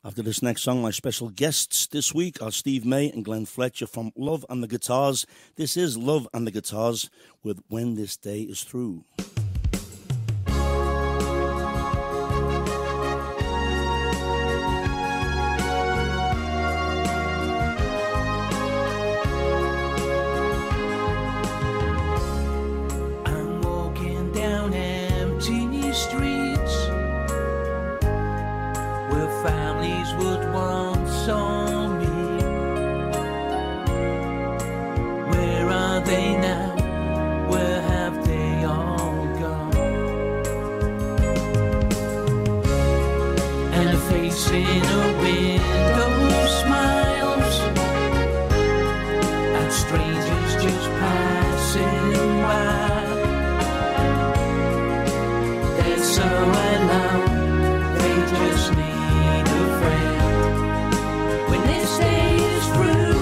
After this next song, my special guests this week are Steve May and Glen Fletcher from Love and the Guitars. This is Love and the Guitars with When This Day Is Through. I'm walking down empty streets where families would once saw me. Where are they now? Where have they all gone? And a face in a window smiles at strangers just passing by. They're so alone, they just need a friend. When this day is through,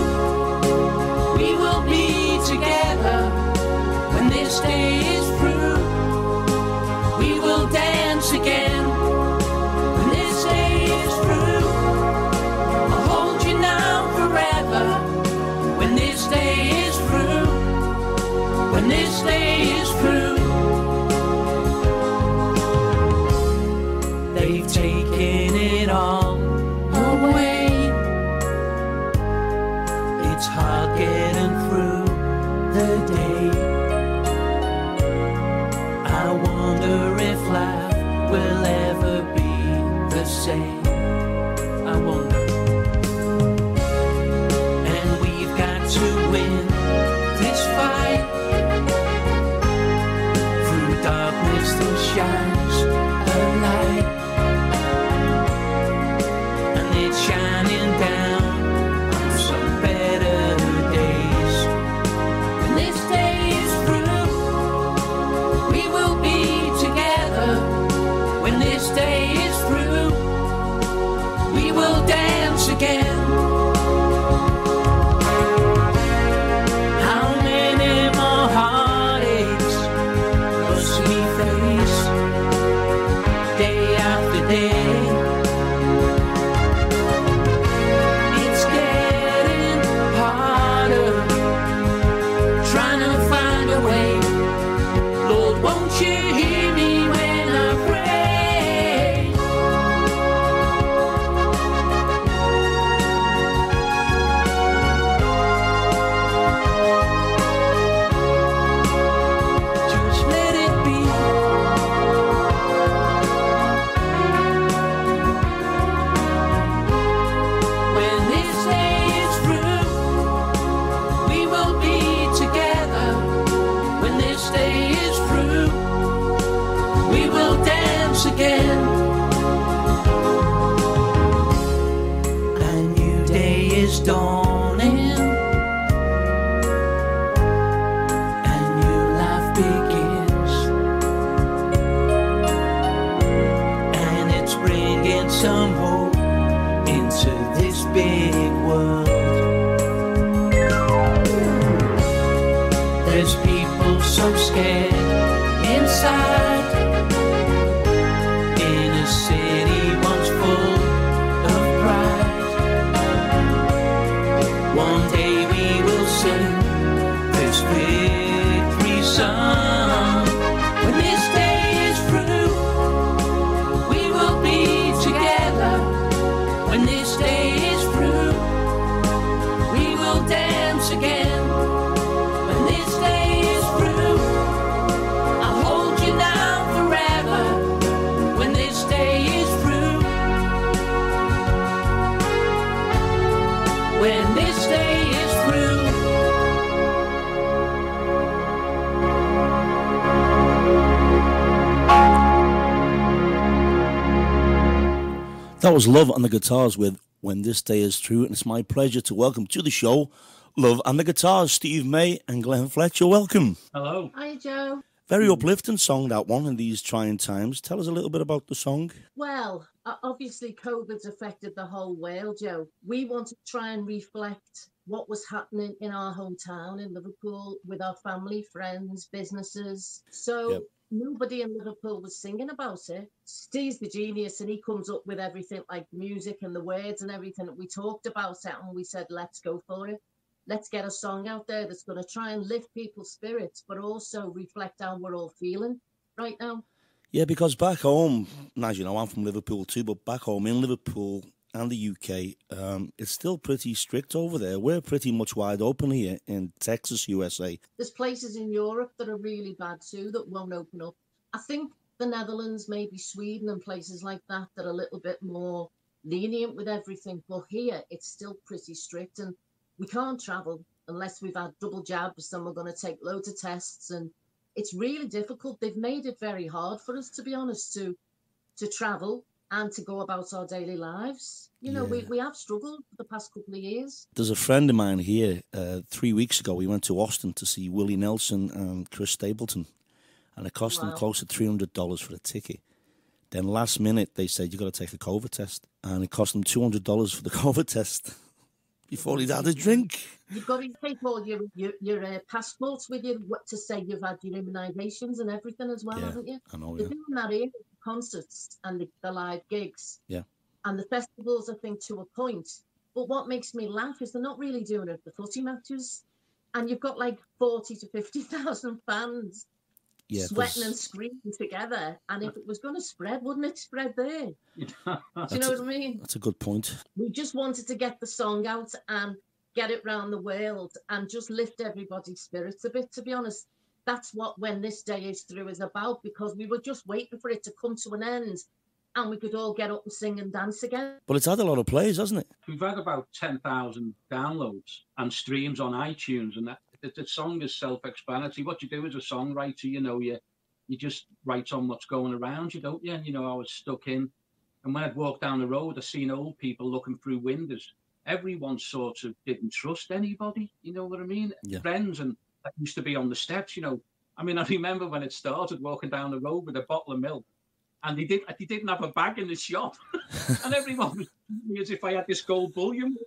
we will be together. When this day is through, we will dance again. When this day is through, I'll hold you now forever. When this day is through, when this day is through, they've taken it all away. It's hard getting through the day. I wonder if life will ever be the same. I wonder. And we've got to win this fight. Through darkness there shines a light, and it's shining down on some better days. When this day is through, we will be together. When this day is through, we will dance again. How many more heartaches must we face day after day? It's getting harder, trying to find a way. Lord, won't you hear me when I pray? Just let it be. When this day is through, we will be together. When this day is through, we will dance again. A new day is dawning. A new life begins. And it's bringing some hope into this big world. There's people so scared inside, in a city once full of pride. One day we will sing this victory song. When this day is through, we will be together. When this day is through, we will dance again. When this day is through, I'll hold you now forever. When this day is through, when this day is through. That was Love and the Guitars with When This Day Is Through, and it's my pleasure to welcome to the show Love and the Guitars, Steve May and Glen Fletcher. Welcome. Hello. Hi, Joe. Very uplifting song, that one, in these trying times. Tell us a little bit about the song. Well, obviously COVID's affected the whole world, Joe. We want to try and reflect what was happening in our hometown in Liverpool with our family, friends, businesses. So Yep. nobody in Liverpool was singing about it. Steve's the genius, and he comes up with everything, like the music and the words and everything. We talked about it, and we said, let's go for it. Let's get a song out there that's going to try and lift people's spirits, but also reflect how we're all feeling right now. Yeah, because back home, as you know, I'm from Liverpool too, but back home in Liverpool and the UK, it's still pretty strict over there. We're pretty much wide open here in Texas, USA. There's places in Europe that are really bad too that won't open up. I think the Netherlands, maybe Sweden and places like that are a little bit more lenient with everything. But here, it's still pretty strict, and we can't travel unless we've had double jabs, and we're going to take loads of tests, and it's really difficult. They've made it very hard for us, to be honest, to travel and to go about our daily lives. You know, we have struggled for the past couple of years. There's a friend of mine here, 3 weeks ago, we went to Austin to see Willie Nelson and Chris Stapleton, and it cost them close to $300 for a ticket. Then last minute, they said, you've got to take a COVID test, and it cost them $200 for the COVID test before he'd had a drink. You've got to take all your passports with you to say you've had your immunisations and everything as well, haven't you? I know, They're doing that here, concerts and the live gigs. Yeah. And the festivals, I think, to a point. But what makes me laugh is they're not really doing it at the footy matches. And you've got like 40 to 50,000 fans sweating and screaming together. And if it was going to spread, wouldn't it spread there? Do you know what I mean? That's a good point. We just wanted to get the song out and get it round the world and just lift everybody's spirits a bit, to be honest. That's what When This Day Is Through is about, because we were just waiting for it to come to an end and we could all get up and sing and dance again. But it's had a lot of plays, hasn't it? We've had about 10,000 downloads and streams on iTunes, and the song is self-explanatory. What you do as a songwriter, you know, you just write on what's going around you, don't you? And, you know, I was stuck in, and when I'd walk down the road, I seen old people looking through windows. Everyone sort of didn't trust anybody, you know what I mean? Yeah. Friends, and I used to be on the steps, you know. I mean, I remember when it started, walking down the road with a bottle of milk, and he didn't have a bag in the shop, and everyone was me as if I had this gold bullion.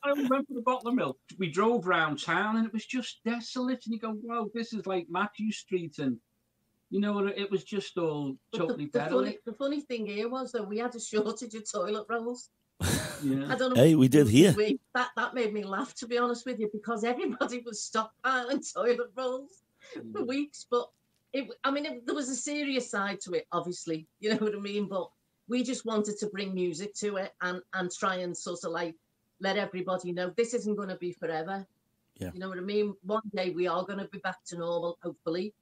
I only went for the bottle of milk. We drove round town, and it was just desolate. And you go, "Wow, this is like Matthew Street," and you know, it was just all totally derelict. The funny thing here was that we had a shortage of toilet rolls. Yeah. I don't know. Hey, we did here. That made me laugh, to be honest with you, because everybody was stockpiling toilet rolls for weeks. But there was a serious side to it, obviously, you know what I mean? But we just wanted to bring music to it and try and sort of like let everybody know this isn't going to be forever. Yeah. You know what I mean? One day we are going to be back to normal, hopefully.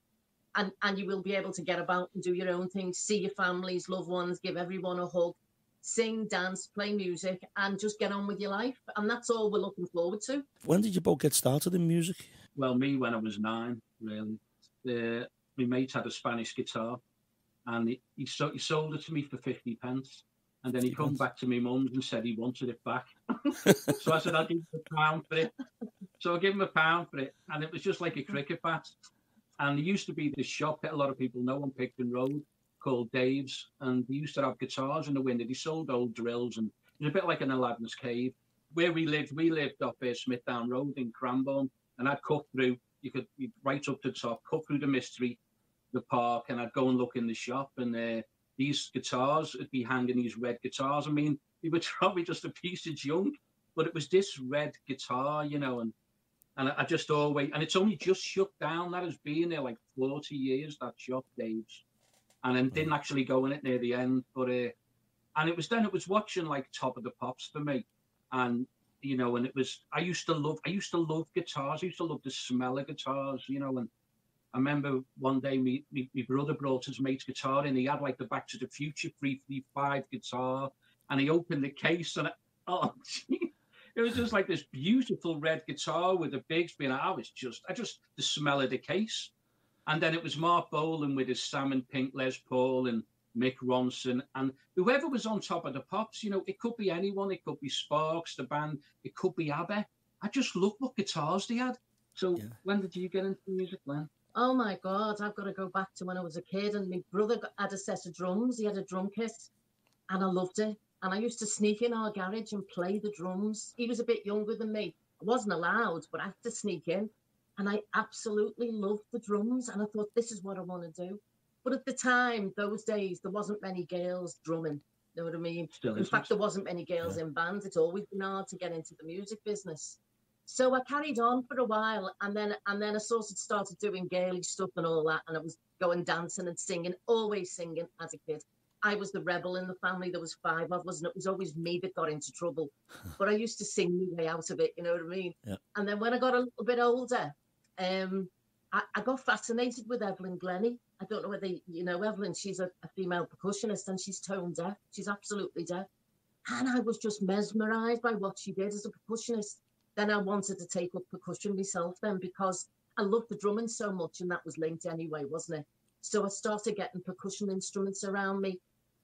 And you will be able to get about and do your own thing, see your families, loved ones, give everyone a hug, sing, dance, play music, and just get on with your life. And that's all we're looking forward to. When did you both get started in music? Well, me when I was 9, really. My mate had a Spanish guitar, and he sold it to me for 50 pence. And then he come back to my mum's and said he wanted it back. So I said, I'll give him £1 for it. So I gave him £1 for it, and it was just like a cricket bat. And there used to be this shop that a lot of people know on Picton Road called Dave's, and they used to have guitars in the window. They sold old drills, and it was a bit like an Aladdin's cave. Where we lived off Smithdown Road in Cranbourne, and I'd cut through, you'd right up to the top, cut through the mystery, the park, and I'd go and look in the shop, and these guitars, it'd be hanging these red guitars. I mean, they were probably just a piece of junk, but it was this red guitar, you know, and I just always, and it's only just shut down. That has been there like 40 years, that shop, Dave's. And then didn't actually go in it near the end, but and it was watching like Top of the Pops for me, and you know, and it was I used to love guitars. I used to love the smell of guitars, you know. And I remember one day my brother brought his mate's guitar in. He had like the Back to the Future 335 guitar, and he opened the case, and it was just like this beautiful red guitar with a big spin. I just the smell of the case. And then it was Mark Bolan with his salmon pink Les Paul and Mick Ronson. And whoever was on Top of the Pops, you know, it could be anyone. It could be Sparks, the band. It could be ABBA. I just loved what guitars they had. So When did you get into music, Glen? Oh, my God. I've got to go back to when I was a kid. And my brother had a set of drums. He had a drum kit. And I loved it. And I used to sneak in our garage and play the drums. He was a bit younger than me. I wasn't allowed, but I had to sneak in. And I absolutely loved the drums. And I thought, this is what I want to do. But at the time, those days, there wasn't many girls drumming. You know what I mean? In fact, there wasn't many girls in bands. It's always been hard to get into the music business. So I carried on for a while, and then I sort of started doing girly stuff and all that. And I was going dancing and singing, always singing as a kid. I was the rebel in the family. There was 5 of us, and it was always me that got into trouble. But I used to sing my way out of it, you know what I mean? Yeah. And then when I got a little bit older, I got fascinated with Evelyn Glennie. I don't know whether you know Evelyn. She's a female percussionist, and she's tone deaf. She's absolutely deaf. And I was just mesmerised by what she did as a percussionist. Then I wanted to take up percussion myself then, because I loved the drumming so much, and that was linked anyway, wasn't it? So I started getting percussion instruments around me.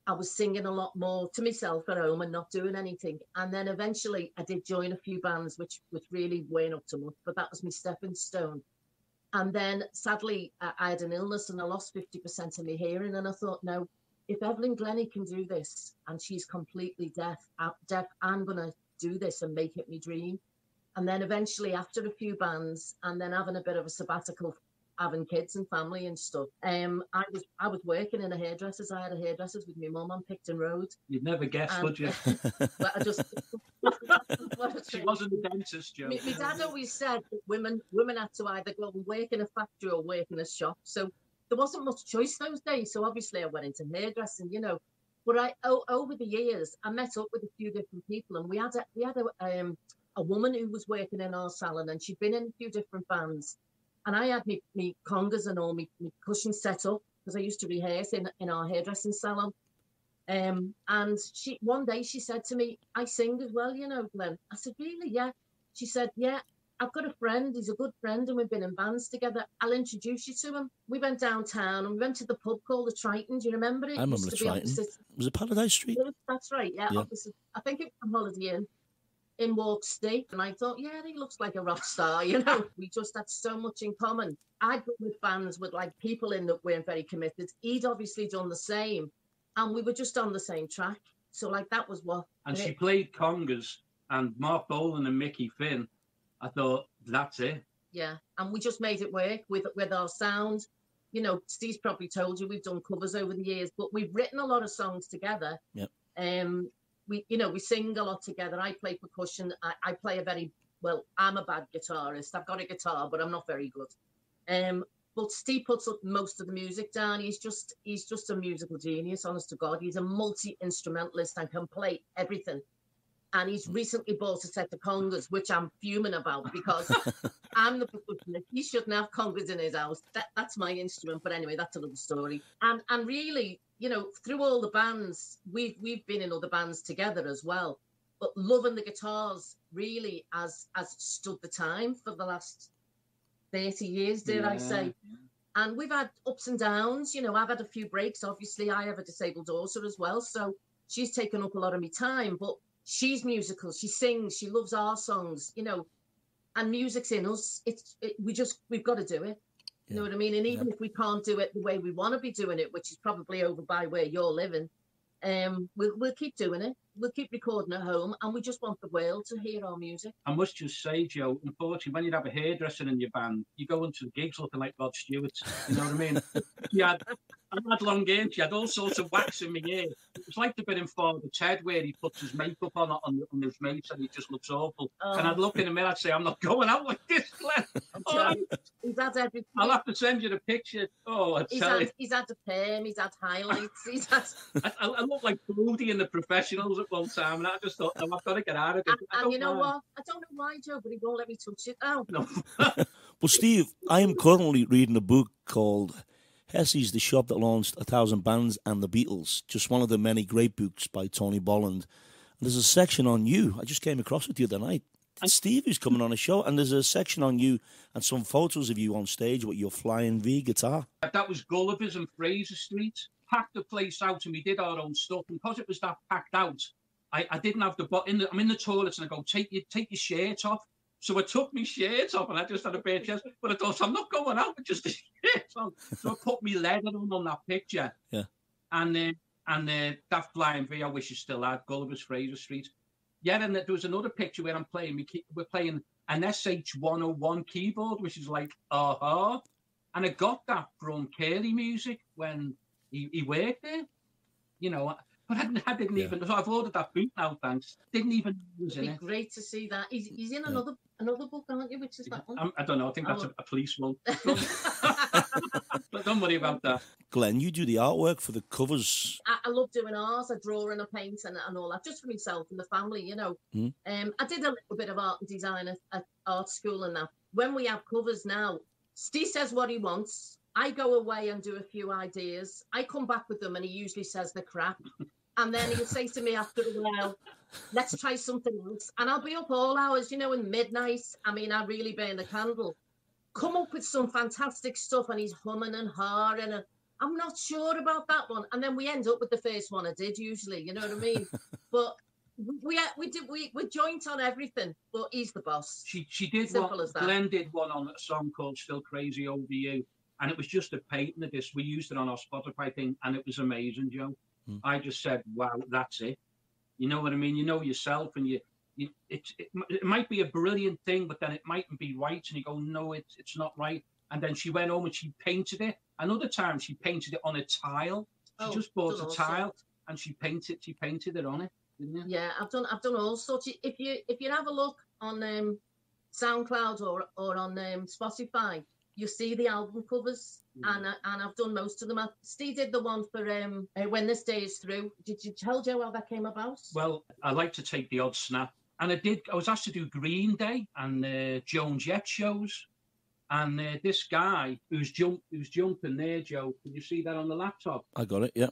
I was singing a lot more to myself at home and not doing anything. And then eventually I did join a few bands, which really weren't up to much, but that was my stepping stone. And then sadly, I had an illness and I lost 50% of my hearing. And I thought, no, if Evelyn Glennie can do this and she's completely deaf, I'm going to do this and make it my dream. And then eventually, after a few bands and then having a bit of a sabbatical, having kids and family and stuff, I was working in a hairdresser's. I had a hairdresser's with my mum on Picton Road. You'd never guess, would you? But I just she wasn't a dentist, Joe. My dad always said that women had to either go and work in a factory or work in a shop. So there wasn't much choice those days. So obviously I went into hairdressing, you know. But over the years I met up with a few different people, and we had a woman who was working in our salon, and she'd been in a few different bands. And I had me congas and all my cushions set up, because I used to rehearse in our hairdressing salon. And one day she said to me, I sing as well, you know, Glen. I said, really? Yeah. She said, yeah, I've got a friend. He's a good friend, and we've been in bands together. I'll introduce you to him. We went downtown and we went to the pub called the Triton. Do you remember it? I remember the Triton. Was it Paradise Street? That's right, yeah. Opposite, I think it was on Holiday Inn. In walked Steve, and I thought, yeah, he looks like a rock star, you know. We just had so much in common. I'd been with bands with like people in that weren't very committed. He'd obviously done the same, and we were just on the same track. So like that was what. And she played congas, and Mark Bolan and Mickey Finn. I thought, that's it. Yeah, and we just made it work with our sound. You know, Steve's probably told you we've done covers over the years, but we've written a lot of songs together. Yep. We sing a lot together. I play percussion. I play I'm a bad guitarist. I've got a guitar, but I'm not very good. But Steve puts up most of the music down. He's just a musical genius, honest to God. He's a multi-instrumentalist and can play everything. And he's recently bought a set of congas, which I'm fuming about, because I'm the percussionist. He shouldn't have congas in his house. That's my instrument. But anyway, that's another story. And really, you know, through all the bands, we've been in other bands together as well. But loving the guitars really has stood the time for the last 30 years, dare I say. And we've had ups and downs. You know, I've had a few breaks. Obviously, I have a disabled daughter as well. So she's taken up a lot of my time. But she's musical. She sings. She loves our songs, you know. And music's in us. We've got to do it. You know what I mean? And even if we can't do it the way we want to be doing it, which is probably over by where you're living, we'll keep doing it. We'll keep recording at home, and we just want the world to hear our music. I must just say, Joe, unfortunately, when you have a hairdresser in your band, you go into the gigs looking like Rod Stewart. You know what I mean? I had long hair. She had all sorts of wax in my hair. It was like the bit in Father Ted where he puts his makeup on his mates and he just looks awful. And I'd look in the mirror and say, I'm not going out like this, Glen. He's had everything. I'll have to send you the picture. Oh, he's had a perm, he's had highlights. I look like Brody in The Professionals at one time, and I just thought, no, I've got to get out of it. And you know what? I don't know why, Joe, but he won't let me touch it now. No. Well, Steve, I am currently reading a book called HEY's the Shop That Launched 1,000 Bands and the Beatles, just one of the many great books by Tony Bolland. And there's a section on you. I just came across it the other night. It's Steve who's coming on a show, and there's a section on you and some photos of you on stage with your Flying V guitar. That was Gulliver's and Fraser Street. Packed the place out, and we did our own stuff. And because it was that packed out, I didn't have I'm in the toilets, and I go, take your shirt off. So I took my shirt off, and I just had a bare chest. But I thought, I'm not going out with just a shirt on. So I put my leather on that picture. Yeah. And that Flying V, I wish you still had, Gulliver's Fraser Street. Yeah, and there was another picture where we're playing an SH-101 keyboard, which is like aha. And I got that from Curly Music when he worked there, you know. But I didn't even. So I've ordered that boot now, thanks. Didn't even use It'd it. be great to see that. He's in another book, aren't you? Which is that one? I don't know. I think that's a police one. But don't worry about that. Glenn, you do the artwork for the covers. I love doing art. I draw and I paint and all that, just for myself and the family, you know. I did a little bit of art and design at art school and that. When we have covers now, Steve says what he wants. I go away and do a few ideas. I come back with them and he usually says they're crap. And then he'll say to me after a while, let's try something else. And I'll be up all hours, you know, in midnight. I mean, I really burn the candle. Come up with some fantastic stuff and he's humming and hawing and I'm not sure about that one. And then we end up with the first one I did usually, you know what I mean? But we're joint on everything, but he's the boss. She did Simple one. as that. Glen did one on a song called "Still Crazy Over You," and it was just a painting of this. We used it on our Spotify thing, and it was amazing, Joe. I just said, "Wow, that's it." You know what I mean? You know yourself, and it might be a brilliant thing, but then it mightn't be right, and you go, "No, it's not right." And then she went home and she painted it. Another time she painted it on a tile. She just bought a tile and she painted it on it, didn't you? Yeah, I've done all sorts. If you have a look on SoundCloud or on Spotify, you see the album covers, and I've done most of them. Steve did the one for When This Day Is Through. Did you tell Joe how that came about? Well, I like to take the odd snap, and I was asked to do Green Day and Joan Jett shows. And this guy who's jumping there, Joe, can you see that on the laptop? I got it, yeah.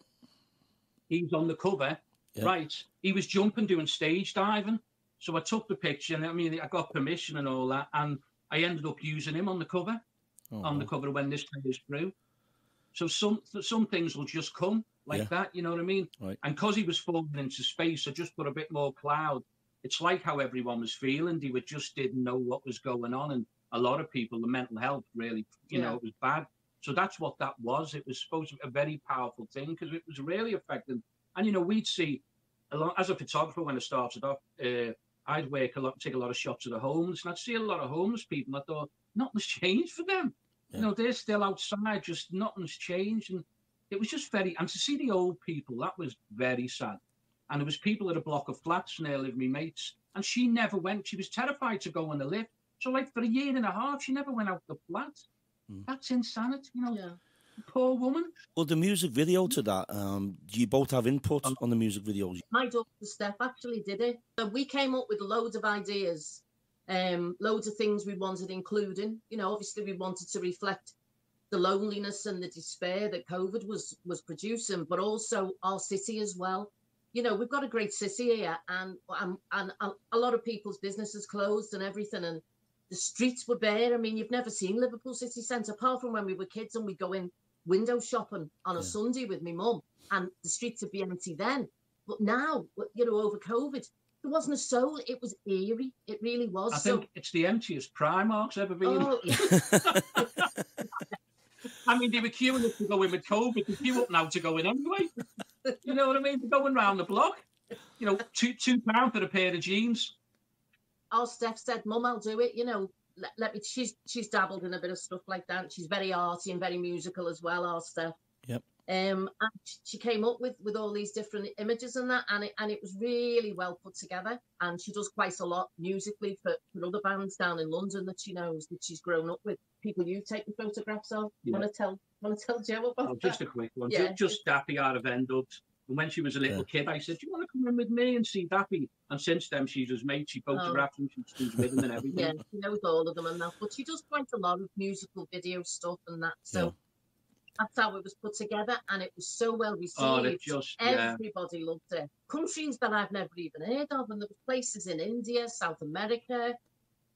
He's on the cover, right? He was jumping, doing stage diving. So I took the picture, and I mean, I got permission and all that, and I ended up using him on the cover, the cover When This Day Is Through. So some things will just come like that, you know what I mean? Right. And because he was falling into space, I just put a bit more cloud. It's like how everyone was feeling. They just didn't know what was going on, and a lot of people, the mental health really, you know, it was bad. So that's what that was. It was supposed to be a very powerful thing because it was really affecting. And, you know, we'd see, as a photographer when I started off, I'd work a lot, take a lot of shots of the homeless, and I'd see a lot of homeless people. And I thought, nothing's changed for them. Yeah. You know, they're still outside, just nothing's changed. And it was just and to see the old people, that was very sad. And there was people at a block of flats near lived my mates, and she never went. She was terrified to go on the lift. So, like, for a year and a half, she never went out the flat. That's insanity, you know. Yeah. Poor woman. Well, the music video to that, do you both have input on the music videos? My daughter, Steph, actually did it. So we came up with loads of ideas, loads of things we wanted including. You know, obviously we wanted to reflect the loneliness and the despair that COVID was producing, but also our city as well. You know, we've got a great city here, and a lot of people's businesses closed and everything, and the streets were bare. I mean, you've never seen Liverpool city centre, apart from when we were kids and we'd go in window shopping on a Sunday with my mum, and the streets would be empty then. But now, you know, over COVID, there wasn't a soul. It was eerie. It really was. I think it's the emptiest Primark's ever been. Oh, yeah. I mean, they were queuing up to go in with COVID. They queue up now to go in anyway. You know what I mean? They're going round the block. You know, £2 for a pair of jeans. Our Steph said, Mum, I'll do it. You know, let me. She's dabbled in a bit of stuff like that. She's very arty and very musical as well, our Steph. Yep. And she came up with all these different images and that, and it was really well put together. And she does quite a lot musically for other bands down in London that she knows, that she's grown up with. People you've taken photographs of. Yeah. Want to tell Joe about that? Just a quick one. Yeah. Just Dappy out of End-Ups. And when she was a little kid, I said, do you want to come in with me and see Dappy? And since then, she's his mate. She photographs him. She's with him and everything. Yeah, she knows all of them and that. But she does quite a lot of musical video stuff and that. So that's how it was put together. And it was so well received. Everybody loved it. Countries that I've never even heard of. And there were places in India, South America,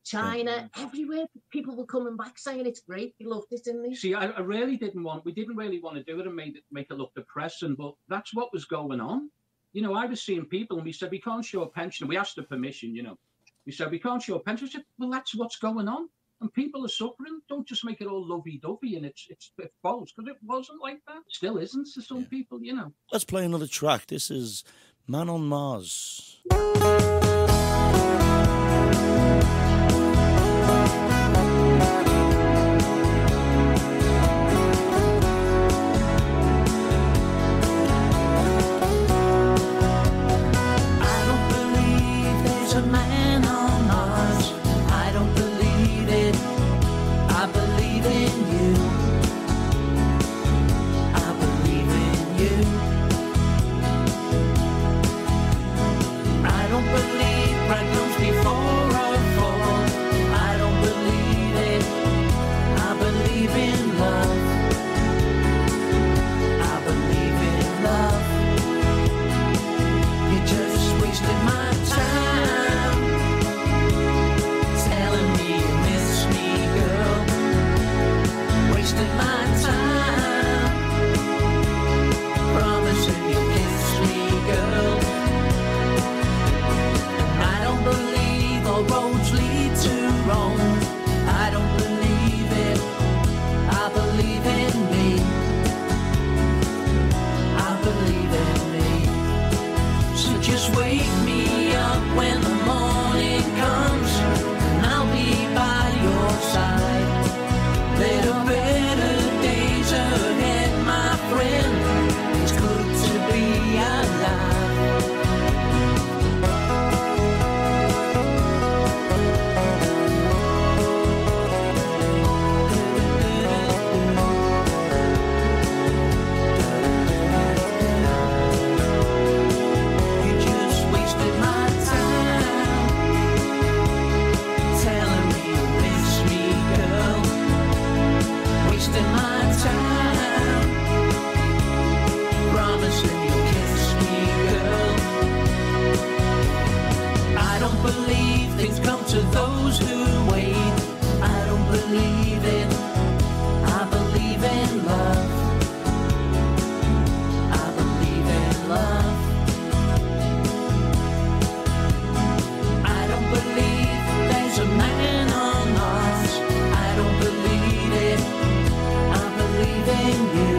China, everywhere. People were coming back saying it's great. We loved it, didn't we? See, I really we didn't really want to do it and make it look depressing, but that's what was going on. You know, I was seeing people and we said, we can't show a pension. We asked the permission, you know. We said, we can't show a pension. I said, well, that's what's going on. And people are suffering. Don't just make it all lovey-dovey and it's false, because it wasn't like that. It still isn't to some people, you know. Let's play another track. This is Man on Mars. don't believe bread comes before a fall. I don't believe it. I believe in love. I believe in love. You just wasted my time telling me you miss me, girl. Wasted my time promising you'll kiss me, girl. And I don't believe all roads lead to Rome. I don't believe it. I believe in me. I believe in me. So just wake me up when the morning comes, and I'll be by your side. There are better days ahead, my friend. It's good to be alive. You just wasted my time telling me you miss me, girl. Wasting my time promising you'll kiss me, girl. I don't believe things come to those who wait. I don't believe it. I believe in love. I believe in love. I don't believe there's a man on Mars. I don't believe it. I believe in you.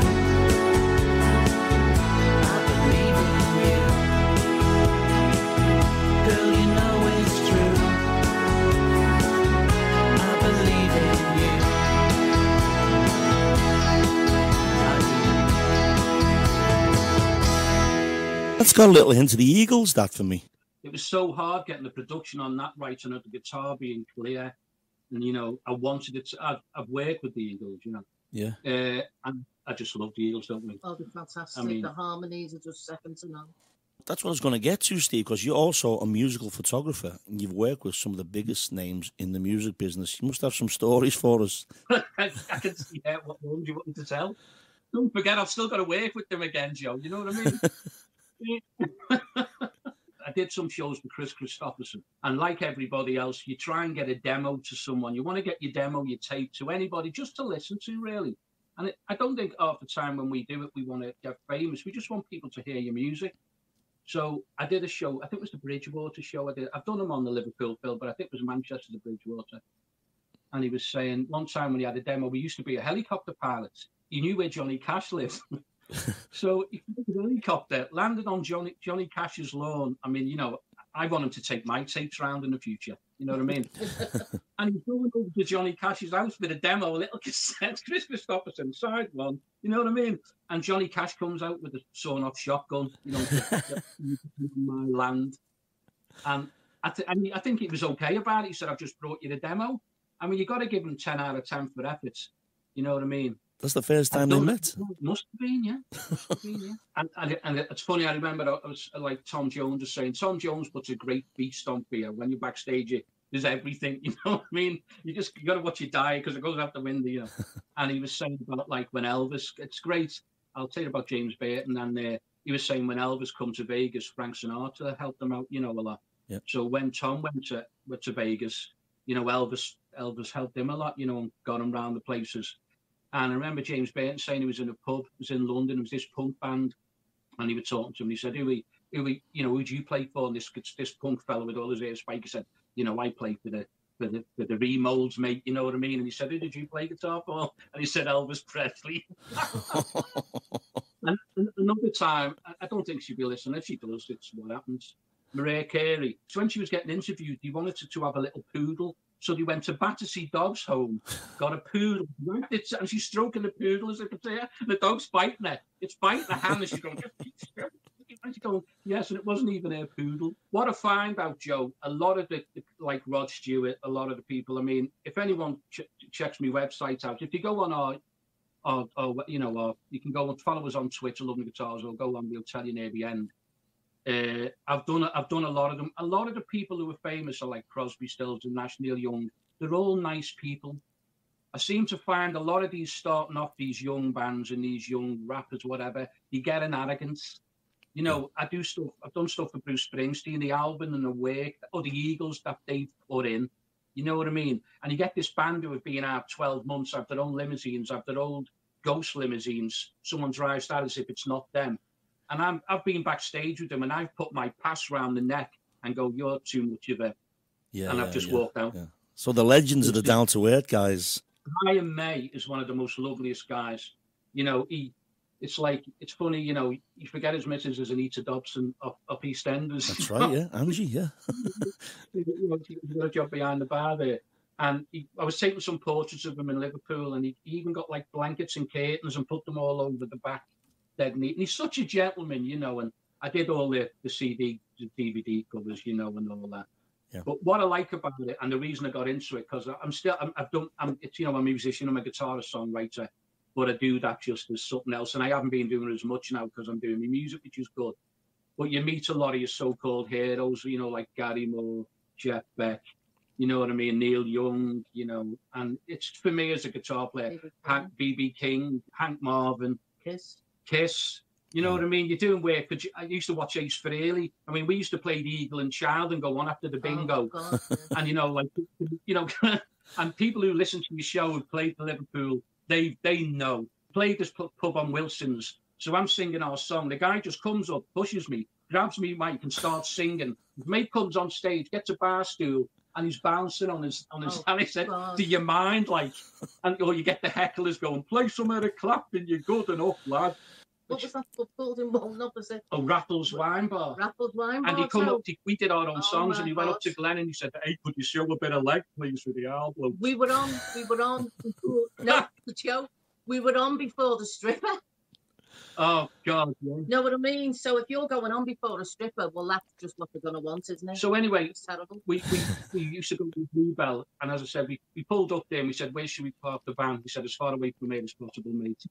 I believe in you. Girl, you know it's true. I believe in you. That's got a little hint of the Eagles, that for me. It was so hard getting the production on that right, and the guitar being clear. And, you know, I wanted it. I've worked with the Eagles, you know. Yeah. And I just love the Eagles, don't we? Oh, they're fantastic. I mean- The harmonies are just second to none. That's what I was going to get to, Steve, because you're also a musical photographer and you've worked with some of the biggest names in the music business. You must have some stories for us. I can see what ones you want me to tell. Don't forget, I've still got to work with them again, Joe. You know what I mean? I did some shows for Kris Kristofferson, and like everybody else, you try and get a demo to someone. You want to get your demo, your tape to anybody just to listen to, really. And I don't think half the time when we do it, we want to get famous. We just want people to hear your music. So I did a show, I think it was the Bridgewater show. I've done them on the Liverpool film, but I think it was Manchester, the Bridgewater. And he was saying, one time when he had a demo, we used to be a helicopter pilot. He knew where Johnny Cash lived. So he took the helicopter, landed on Johnny Cash's lawn. I mean, you know, I want him to take my tapes round in the future. You know what I mean? And he's going over to Johnny Cash's house with a demo, a little cassette, Kris Kristofferson, side one. You know what I mean? And Johnny Cash comes out with a sawn-off shotgun, you know, my land. And I think he was okay about it. He said, I've just brought you the demo. I mean, you got to give him 10 out of 10 for efforts. You know what I mean? That's the first time they met. Must have been, yeah. And it's funny, I remember I was like Tom Jones was saying, Tom Jones puts a great beat stomp here. When you're backstage, there's everything, you know what I mean? You got to watch your diet because it goes out the window, you know. And he was saying about like when Elvis, it's great. I'll tell you about James Burton. And he was saying when Elvis come to Vegas, Frank Sinatra helped them out, you know, a lot. Yep. So when Tom went to Vegas, you know, Elvis helped him a lot, you know, and got him round the places. And I remember James Burton saying he was in a pub, it was in London, it was this punk band, and he was talking to him, and he said, who do you play for? And this punk fella with all his hair spike, he said, you know, I play for the remolds, mate, you know what I mean? And he said, who did you play guitar for? And he said, Elvis Presley. And another time, I don't think she'd be listening. If she does, it's what happens. Mariah Carey. So when she was getting interviewed, he wanted to have a little poodle. So they went to Battersea Dogs Home, got a poodle, and she's stroking the poodle as if it's there. And the dog's biting her. It's biting her hand, and she's going, yes, and it wasn't even her poodle. What I find out, Joe, a lot of the like Rod Stewart, a lot of the people, I mean, if anyone checks my website out, if you go on our you know, you can go and follow us on Twitter, Love Me Guitars, or go on, we'll tell you near the end. I've done a lot of them. A lot of the people who are famous are like Crosby, Stills, and Nash, Neil Young. They're all nice people. I seem to find a lot of these starting off, these young bands and these young rappers, whatever, you get an arrogance. You know, I do stuff. I've done stuff with Bruce Springsteen, the album and the work, or the Eagles that they've put in. You know what I mean? And you get this band who have been out 12 months, have their own limousines, have their old ghost limousines. Someone drives that as if it's not them. And I've been backstage with them, and I've put my pass round the neck and go, "You're too much of a," and I've just walked out. Yeah. So the legends are the down to earth guys. Brian May is one of the most loveliest guys. You know, it's funny, you know, you forget his missus is Anita Dobson up EastEnders. That's right, yeah, Angie, yeah. He's got a job behind the bar there. And I was taking some portraits of him in Liverpool, and he even got like blankets and curtains and put them all over the back, dead neat. And he's such a gentleman, you know, and I did all the CD, the DVD covers, you know, and all that. Yeah. But what I like about it, and the reason I got into it, because it's, you know, I'm a musician, I'm a guitarist, songwriter, but I do that just as something else. And I haven't been doing it as much now because I'm doing my music, which is good. But you meet a lot of your so-called heroes, you know, like Gary Moore, Jeff Beck, you know what I mean, Neil Young, you know. And it's, for me as a guitar player, B.B. King, Hank Marvin, Kiss. You know what I mean? You're doing work. I used to watch Ace Frehley. I mean, we used to play the Eagle and Child and go on after the bingo. Oh, God, yeah. And, you know, like, you know, and people who listen to your show who played for Liverpool, they know. Played this pub on Wilson's. So I'm singing our song. The guy just comes up, pushes me, grabs me mic and starts singing. His mate comes on stage, gets a bar stool, and he's bouncing on his and he said, "Do you mind?" Like, or you get the hecklers going, "Play some of the clapping, you're good enough, lad." What was that called in Bolton opposite? Oh, Raffles Wine Bar. Raffles Wine Bar. And he come up, we did our own songs, and he went up to Glen and he said, "Hey, could you show a bit of leg, please, for the album?" We were on before, no, the show. We were on before the stripper. Oh, God, yeah. Know what I mean? So if you're going on before a stripper, well, that's just what they're going to want, isn't it? So anyway, it's terrible. We used to go to Bluebell, and as I said, we pulled up there and we said, "Where should we park the van?" He said, "As far away from here as possible, mate."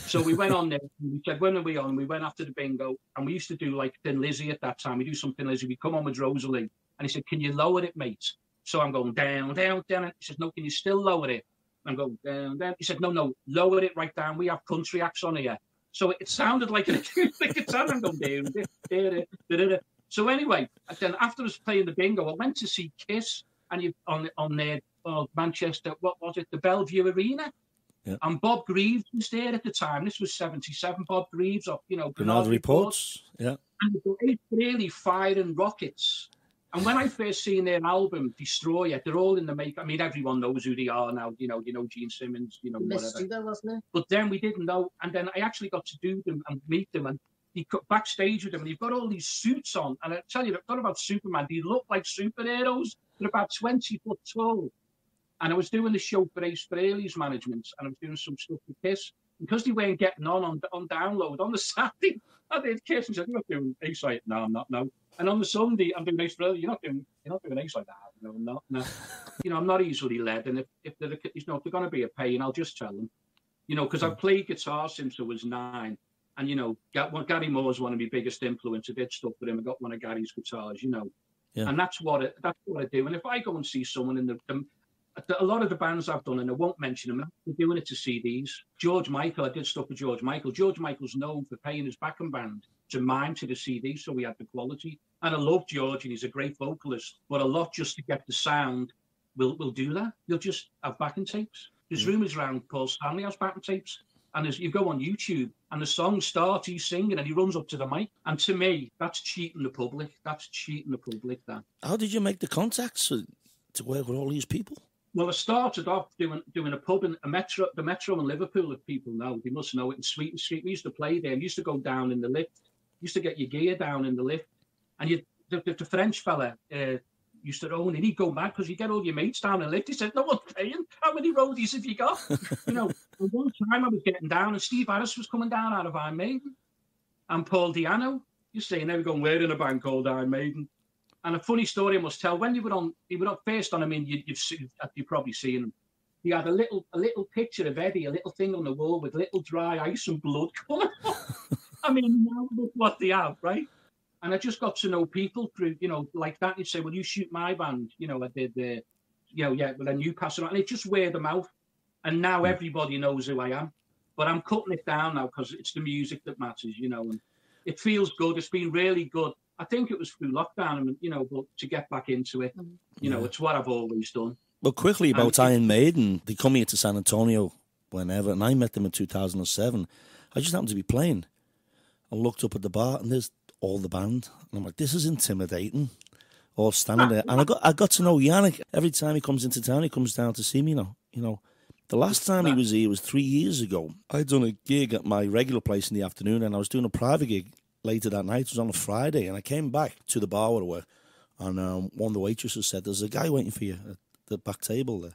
So we went on there, and we said, "When are we on?" We went after the bingo, and we used to do like Thin Lizzy at that time. We do some Thin Lizzy. We come on with Rosalie, and he said, "Can you lower it, mate?" So I'm going down, down, down. He says, "No, can you still lower it?" I'm going down, down. He said, "No, lower it right down. We have country acts on here." So it sounded like an acoustic guitar. I'm going down. So anyway, then after us playing the bingo, I went to see Kiss and on there, Manchester, what was it, the Bellevue Arena? Yeah. And Bob Greaves was there at the time. This was 77. Bob Greaves of, you know, Bernard Reports. Yeah. And it's really firing rockets. And when I first seen their album, Destroyer, they're all in the make. I mean, everyone knows who they are now. You know Gene Simmons, you know, Mystery, whatever. Wasn't it? But then we didn't know. And then I actually got to do them and meet them. And he got backstage with them. And he's got all these suits on. And I tell you, they're not about Superman. They look like superheroes. They're about 20 foot tall. And I was doing the show for Ace Frehley's management. And I was doing some stuff with Kiss. Because they weren't getting on download on the Saturday, I did Kiss and said, "You're not doing Ace like that." "No, I'm not, no." And on the Sunday, I'm doing Ace Frehley. You're not doing Ace like that." "No, I'm not. No." You know, I'm not easily led. And if they're going to be a pain, I'll just tell them. You know, because I've played guitar since I was 9. And, you know, Gary Moore's one of my biggest influences. I did stuff with him. I got one of Gary's guitars, you know. Yeah. And that's what I do. And if I go and see someone in a lot of the bands I've done, and I won't mention them, they're doing it to CDs. George Michael, I did stuff with George Michael. George Michael's known for paying his backing band to mime to the CD, so we had the quality. And I love George, and he's a great vocalist. But a lot just to get the sound will do that. You'll just have backing tapes. There's rumours around Paul Stanley has backing tapes. And as you go on YouTube, and the song starts, he's singing, and he runs up to the mic. And to me, that's cheating the public. That's cheating the public, that. How did you make the contacts to work with all these people? Well, I started off doing a pub in the Metro in Liverpool, if people know. They must know it, in Sweeten Street. We used to play there. We used to go down in the lift. Used to get your gear down in the lift. And the French fella used to own it. He'd go mad because you get all your mates down in the lift. He said, "No one's paying. How many roadies have you got?" You know, and one time I was getting down and Steve Harris was coming down out of Iron Maiden. And Paul Di'Anno. You're saying, "Never going, we're in a band called Iron Maiden." And a funny story I must tell. When they were on first on. I mean, you've probably seen them. He had a little picture of Eddie, a little thing on the wall with little dry ice and blood coming off. I mean, now look what they have, right? And I just got to know people through, like that. You'd say, well, you shoot my band. I did the, yeah, well, then you pass it on. And it's just word of mouth. And now everybody knows who I am. But I'm cutting it down now because it's the music that matters, and it feels good. It's been really good. I think it was through lockdown, but to get back into it, it's what I've always done. Well, quickly about Iron Maiden, they come here to San Antonio whenever, and I met them in 2007. I just happened to be playing. I looked up at the bar, and there's all the band. And I'm like, this is intimidating. All standing there. And I got to know Yannick. Every time he comes into town, he comes down to see me now. The last time he was here was 3 years ago. I'd done a gig at my regular place in the afternoon, and I was doing a private gig later that night. It was on a Friday, and I came back to the bar where I work, and one of the waitresses said, there's a guy waiting for you at the back table there.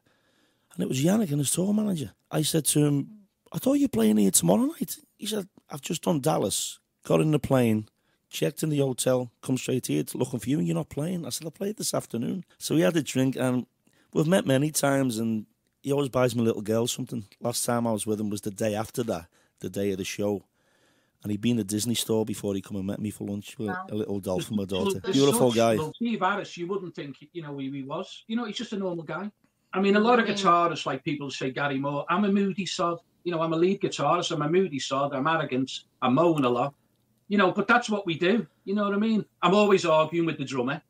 And it was Yannick and his tour manager. I said to him, I thought you were playing here tomorrow night. He said, I've just done Dallas, got in the plane, checked in the hotel, come straight here looking for you, and you're not playing. I said, I played this afternoon. So we had a drink, and we've met many times, and he always buys my little girl something. Last time I was with him was the day after that, the day of the show. And he'd been at Disney store before he come and met me for lunch with a little doll for my daughter. Beautiful guy. Steve Harris, you wouldn't think, who he was. He's just a normal guy. I mean, a lot of guitarists, like people say Gary Moore, I'm a moody sod. I'm a lead guitarist, I'm a moody sod, I'm arrogant, I moan a lot. But that's what we do. You know what I mean? I'm always arguing with the drummer.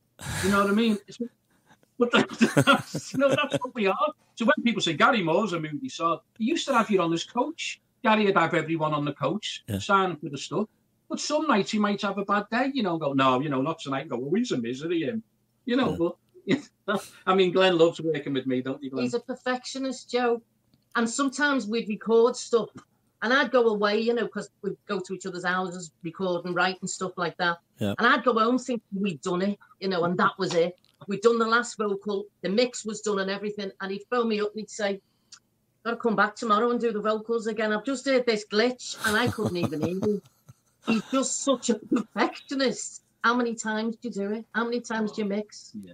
You know what I mean? But that's what we are. So when people say Gary Moore's a moody sod, he used to have you on his coach. Gary would have everyone on the coach, sign for the stuff. But some nights he might have a bad day, go, no, not tonight. Go, well, he's a misery, him. But I mean, Glen loves working with me, don't you, Glen? He's a perfectionist, Joe. And sometimes we'd record stuff, and I'd go away, because we'd go to each other's houses, record and write and stuff like that. Yeah. And I'd go home thinking we'd done it, and that was it. We'd done the last vocal, the mix was done and everything. And he'd phone me up and he'd say, got to come back tomorrow and do the vocals again. I've just heard this glitch, and I couldn't even hear him. He's just such a perfectionist. How many times do you do it? How many times do you mix? Yeah.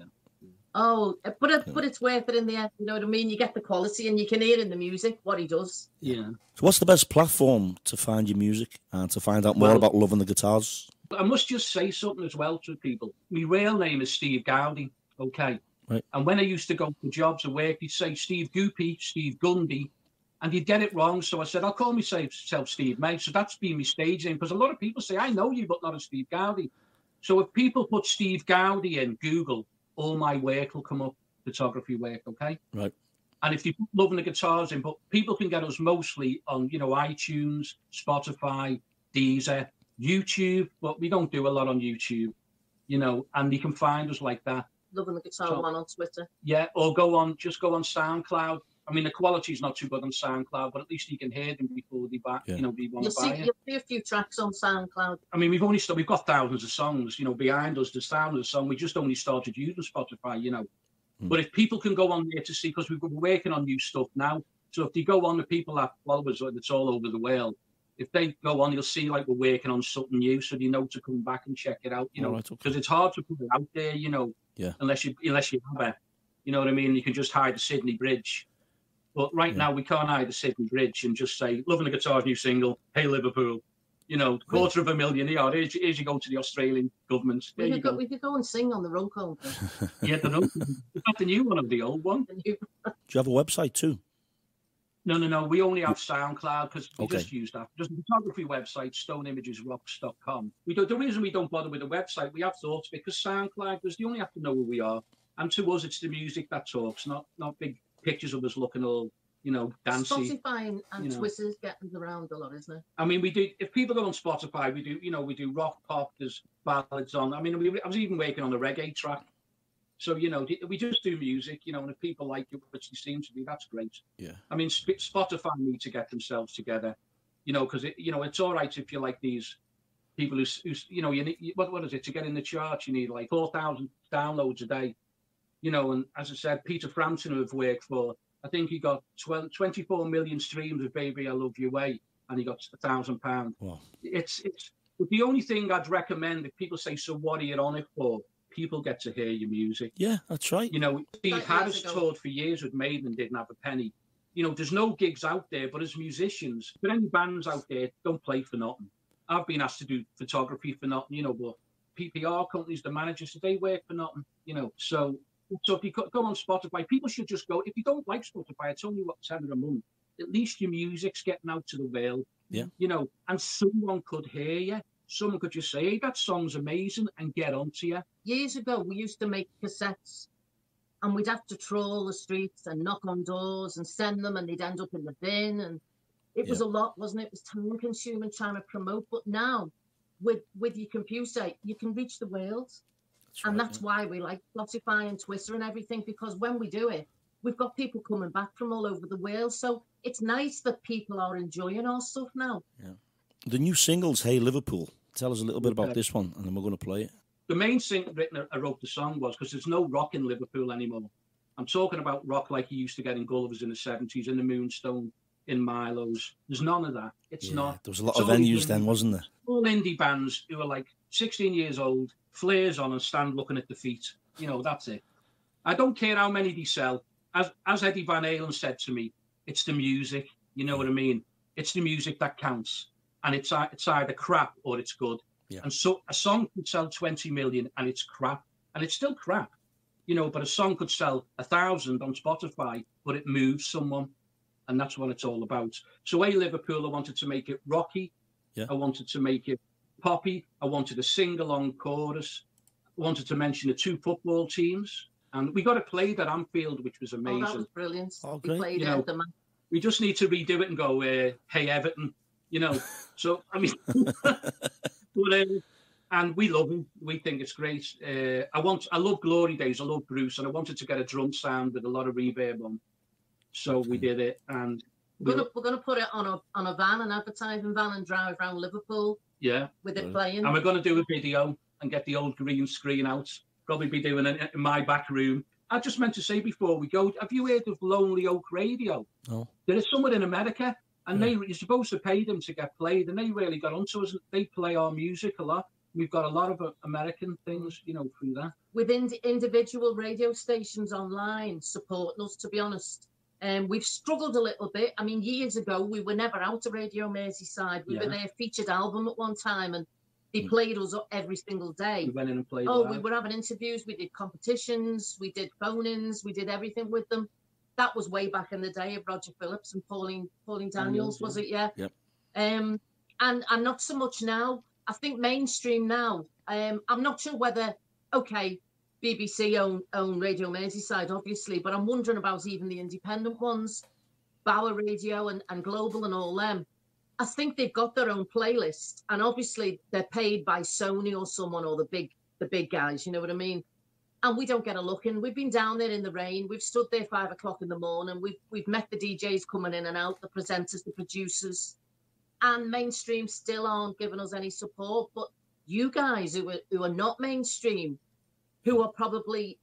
Oh, but it's worth it in the end. You know what I mean? You get the quality, and you can hear in the music what he does. Yeah. So what's the best platform to find your music and to find out more about loving the guitars? I must just say something as well to people. My real name is Steve Gowdy, okay? Right. And when I used to go for jobs at work, he'd say Steve Goopy, Steve Gundy, and he'd get it wrong. So I said, I'll call myself Steve May. So that's been my stage name, because a lot of people say, I know you, but not as Steve Gowdy. So if people put Steve Gowdy in Google, all my work will come up, photography work, okay? Right. And if you put Loving the Guitars in, but people can get us mostly on, iTunes, Spotify, Deezer, YouTube, but we don't do a lot on YouTube, and you can find us like that. Loving the Guitar one on Twitter. Yeah, or just go on SoundCloud. I mean, the quality's not too good on SoundCloud, but at least you can hear them before they buy, they want to buy it. You'll see a few tracks on SoundCloud. I mean, we've got thousands of songs, behind us, there's thousands of songs. We just only started using Spotify, But if people can go on there to see, because we're working on new stuff now. So if they go on, the people that follow us, it's all over the world. If they go on, you'll see like we're working on something new, so they know to come back and check it out, because it's hard to put it out there, unless you have it. You know what I mean? You can just hide the Sydney Bridge. But now we can't hide the Sydney Bridge and just say, Loving the Guitar's new single, Hey Liverpool, $250,000 here. Here's you go to the Australian government. We could go and sing on the road call. Yeah, the road. Is that the new one or the old one? Do you have a website too? No. We only have SoundCloud because we just use that. Just a photography website, stoneimagesrocks.com. The reason we don't bother with a website, we have thoughts because SoundCloud, because you only have to know who we are. And to us, it's the music that talks, not big pictures of us looking all, dancey. Spotify and Twitter's getting around a lot, isn't it? I mean, we do. If people go on Spotify, we do rock, pop. There's ballads on. I mean, I was even working on a reggae track. So we just do music, and if people like it, which they seem to be, that's great. Yeah. I mean, Spotify need to get themselves together, because it's all right if you like these people who you need, what is it, to get in the charts? You need like 4,000 downloads a day. And as I said, Peter Frampton, who I've worked for, I think he got 24 million streams of Baby I Love Your Way, and he got £1,000. Wow. But the only thing I'd recommend, if people say, so what are you on it for? People get to hear your music. Yeah, that's right. Steve Harris toured for years with Maiden and didn't have a penny. There's no gigs out there, but as musicians, if there are any bands out there, don't play for nothing. I've been asked to do photography for nothing, but PPR companies, the managers, they work for nothing, you know. So if you go on Spotify, people should just go. If you don't like Spotify, it's only what, £7 a month. At least your music's getting out to the world, you know. And someone could hear you. Someone could just say, "Hey, that song's amazing," and get onto you. Years ago, we used to make cassettes, and we'd have to trawl the streets and knock on doors and send them, and they'd end up in the bin. And it was a lot, wasn't it? It was time-consuming trying to promote. But now, with your computer, you can reach the world. That's why we like Spotify and Twitter and everything, because when we do it, we've got people coming back from all over the world. So it's nice that people are enjoying our stuff now. Yeah. The new single's Hey Liverpool. Tell us a little bit about this one, and then we're going to play it. The main thing I wrote the song was because there's no rock in Liverpool anymore. I'm talking about rock like you used to get in Gulliver's in the 70s, in the Moonstone, in Milo's. There's none of that. It's not. There was a lot of venues then, wasn't there? All indie bands who are like 16 years old, flares on and stand looking at the feet. You know, that's it. I don't care how many they sell. As Eddie Van Halen said to me, it's the music. You know what I mean? It's the music that counts. And it's either crap or it's good. Yeah. And so a song could sell 20 million and it's crap. And it's still crap. You know, but a song could sell 1,000 on Spotify, but it moves someone. And that's what it's all about. So Hey Liverpool, I wanted to make it rocky. Yeah. I wanted to make it poppy. I wanted a sing-along chorus. I wanted to mention the 2 football teams. And we got to play that Anfield, which was amazing. Oh, that was brilliant. Oh, great. We played it. We just need to redo it and go, hey, Everton. You know, so I mean, and we love him. We think it's great. I love Glory Days. I love Bruce, and I wanted to get a drum sound with a lot of reverb on. So we did it, and we're gonna put it on a van, an advertising van, and drive around Liverpool. Yeah, with it playing. And we're gonna do a video and get the old green screen out. Probably be doing it in my back room. I just meant to say before we go, have you heard of Lonely Oak Radio? No. There is someone in America. And you're supposed to pay them to get played, and they really got onto us. They play our music a lot. We've got a lot of American things, you know, through that. Within individual radio stations online supporting us, to be honest. We've struggled a little bit. I mean, years ago, we were never out of Radio Merseyside. We were their featured album at one time, and they played us every single day. We went in and played. We were having interviews. We did competitions. We did phone-ins. We did everything with them. That was way back in the day of Roger Phillips and Pauline Daniels, was it? Yeah. Yep. And not so much now. I think mainstream now. I'm not sure whether, BBC own Radio Merseyside, obviously, but I'm wondering about even the independent ones, Bauer Radio and Global and all them. I think they've got their own playlist, and obviously they're paid by Sony or someone, or the big guys. You know what I mean? And we don't get a look in. We've been down there in the rain. We've stood there 5 o'clock in the morning. We've met the DJs coming in and out, the presenters, the producers, and mainstream still aren't giving us any support. But you guys who are not mainstream, who are probably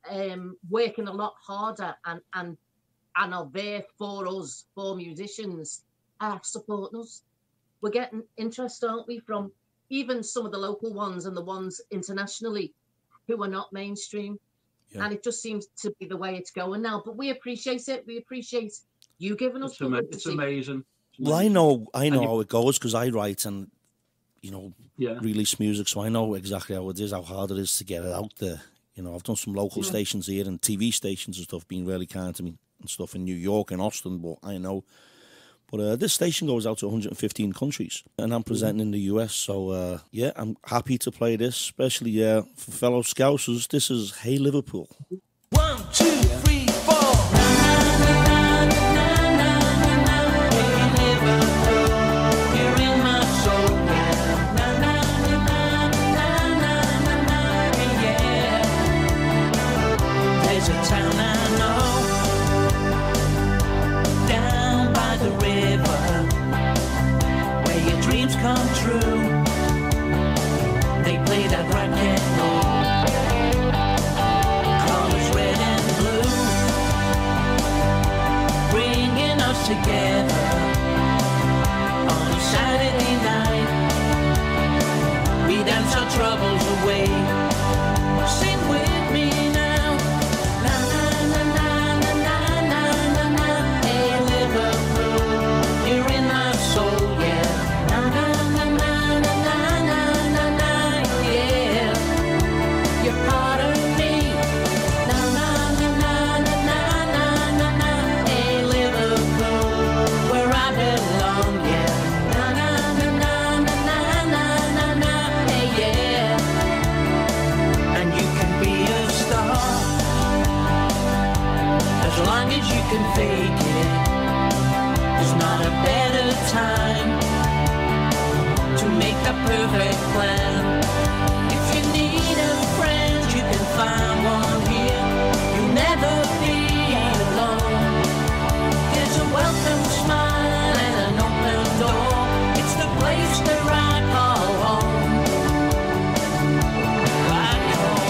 working a lot harder and are there for us, for musicians, are supporting us. We're getting interest, aren't we, from even some of the local ones and the ones internationally who are not mainstream. Yeah. And it just seems to be the way it's going now. But we appreciate it. We appreciate you giving us publicity. It's amazing. Well, I know how it goes because I write and, you know, release music. So I know exactly how it is, how hard it is to get it out there. You know, I've done some local stations here and TV stations and stuff, being really kind to me and stuff in New York and Austin, but I know. But this station goes out to 115 countries, and I'm presenting in the US, so I'm happy to play this, especially for fellow Scousers. This is Hey Liverpool. 1, 2, 3, 4. Come true. They play that rock and roll, colors red and blue, bringing us together on a Saturday night. We dance our troubles away. Sing with me now. La, la, can fake it. There's not a better time to make a perfect plan. If you need a friend, you can find one here. You'll never be alone. There's a welcome smile and an open door. It's the place that I call home. I call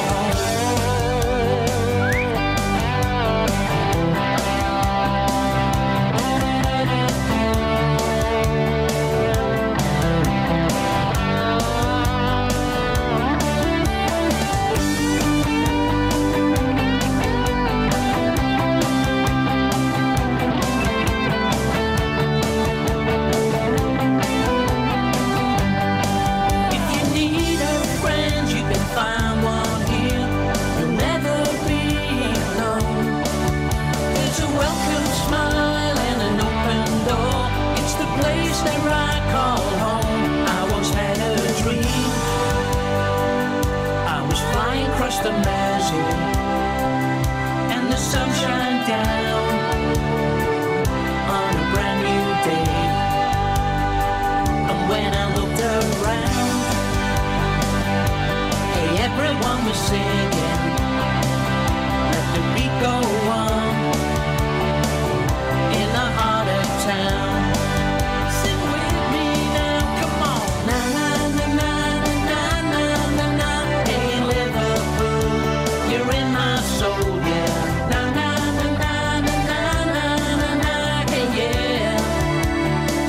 the Mersey and the sunshine down on a brand new day. And when I looked around, hey, everyone was singing, let the beat go on in the heart of town. Sing with me now, come on. Na na na na na na na na. Hey, Liverpool, you're in my soul, yeah. Na na na na na na na na na. Hey, yeah,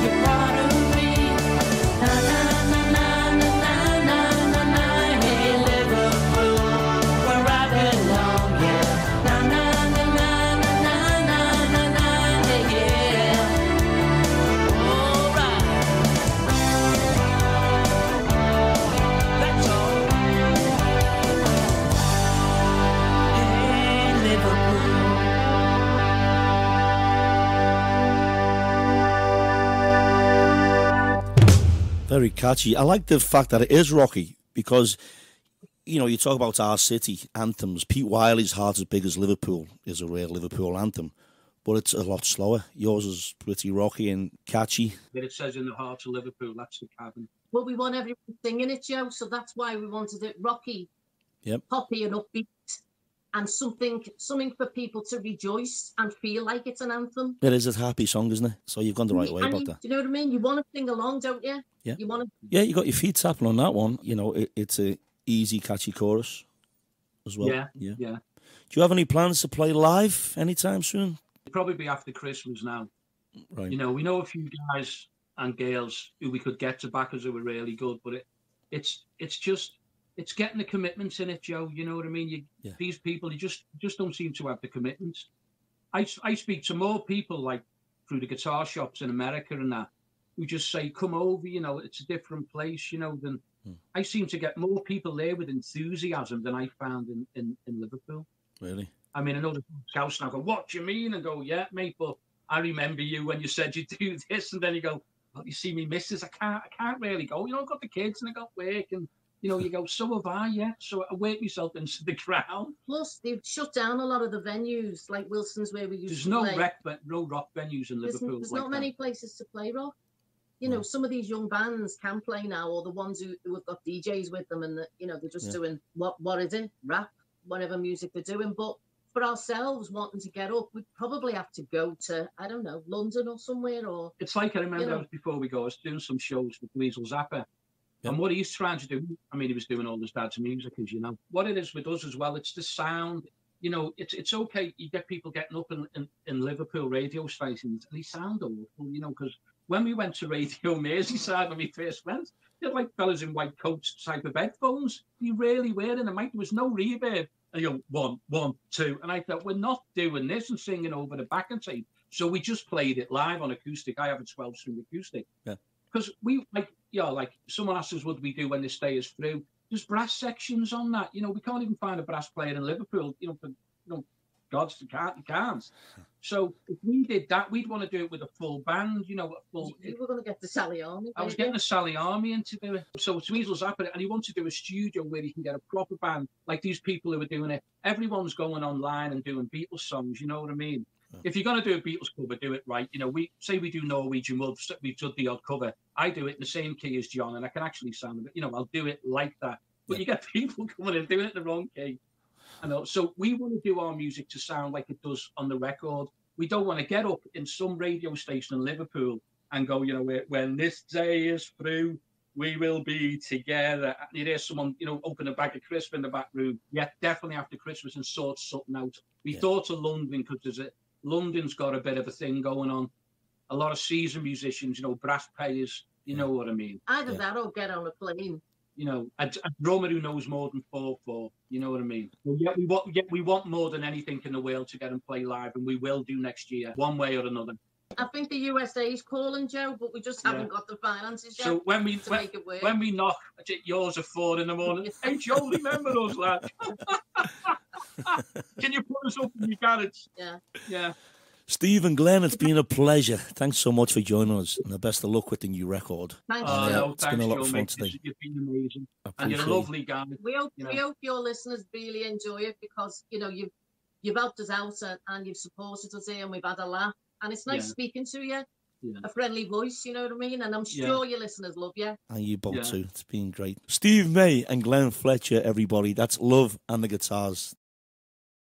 you're part of me. Na na na na na na na na. Hey, Liverpool, where I belong, yeah. Na na na na na na na na na. Hey, yeah, all right. That's all. Hey, Liverpool. Very catchy. I like the fact that it is rocky because, you know, you talk about our city anthems. Pete Wiley's Heart as Big as Liverpool is a real Liverpool anthem, but it's a lot slower. Yours is pretty rocky and catchy. But it says in the heart of Liverpool, that's the cabin. Well, we want everyone singing it, Joe, so that's why we wanted it rocky, Yep. poppy and upbeat, and something for people to rejoice and feel like it's an anthem. It is a happy song, isn't it? So you've gone the right way And about you, that. do you know what I mean? You want to sing along, don't you? Yeah. You want to. Yeah, you got your feet tapping on that one. You know, it's a easy, catchy chorus as well. Yeah. Do you have any plans to play live anytime soon? It'll probably be after Christmas now. Right. You know, we know a few guys and girls who we could get to back us who are really good, but it's getting the commitments in it, Joe. You know what I mean? These people, you just don't seem to have the commitments. I speak to more people like through the guitar shops in America and that, who just say, come over, you know, it's a different place, you know, than I seem to get more people there with enthusiasm than I found in Liverpool. Really? I mean, I know the scouts now go, what do you mean? And go, yeah, mate, but I remember you when you said you'd do this. And then you go, well, you see me missus, I can't really go. You know, I've got the kids and I got work and, you know, you go, so have I, yeah. So I work myself into the ground. Plus, they've shut down a lot of the venues, like Wilson's, where we used to play. There's no rock venues in Liverpool. There's not many places to play rock. You know, some of these young bands can play now, or the ones who have got DJs with them, and you know, they're just doing what is it, rap, whatever music they're doing. But for ourselves, wanting to get up, we'd probably have to go to, I don't know, London or somewhere. Or it's like I remember before we go, I was doing some shows with Weasel Zappa. Yep. And what he's trying to do, I mean, he was doing all his dad's music, as you know. What it is with us as well, it's the sound. You know, it's okay. You get people getting up in Liverpool radio stations, and they sound awful, you know, because when we went to Radio Merseyside when we first went, they had like fellas in white coats type of headphones. You really were in the mic. There was no reverb. And you go, 1, 2. And I thought, we're not doing this and singing over the backing tape. So we just played it live on acoustic. I have a 12-string acoustic. Yeah. Because we, like someone asked us, what do we do when this day is through? There's brass sections on that. You know, we can't even find a brass player in Liverpool, you know, for, you know, gods, you can't. So if we did that, we'd want to do it with a full band, you know. You were going to get the Sally Army. I was getting the Sally Army in to do it. So it's Weasel Zappa, and he wants to do a studio where he can get a proper band, like these people who are doing it. Everyone's going online and doing Beatles songs, you know what I mean? If you're going to do a Beatles cover, do it right. You know, we do Norwegian Wood, we've done the odd cover. I do it in the same key as John, and I can actually sound it. You know, I'll do it like that. But you get people coming in doing it in the wrong key. I know. So we want to do our music to sound like it does on the record. We don't want to get up in some radio station in Liverpool and go, you know, when this day is through, we will be together. And you hear someone, you know, open a bag of crisps in the back room. Yeah, definitely after Christmas and sort something out. We thought of London because London's got a bit of a thing going on. A lot of seasoned musicians, you know, brass players, you know what I mean. Either that or get on a plane. You know, a drummer who knows more than 4/4. You know what I mean? Well, we want more than anything in the world to get and play live, and we will do next year, one way or another. I think the USA is calling, Joe, but we just haven't got the finances yet. So when we knock at yours at 4 in the morning, hey Joe, remember us, lad? Can you put us up in your garage? Yeah. Steve and Glen, it's been a pleasure. Thanks so much for joining us, and the best of luck with the new record. Thanks. It's been a lot of fun today. You've been amazing, and you're a lovely guy. We hope your listeners really enjoy it because you know you've helped us out and you've supported us here, and we've had a laugh, and it's nice speaking to you. Yeah. A friendly voice, you know what I mean? And I'm sure your listeners love you. And you both too. It's been great. Steve May and Glen Fletcher, everybody. That's Love and the Guitars.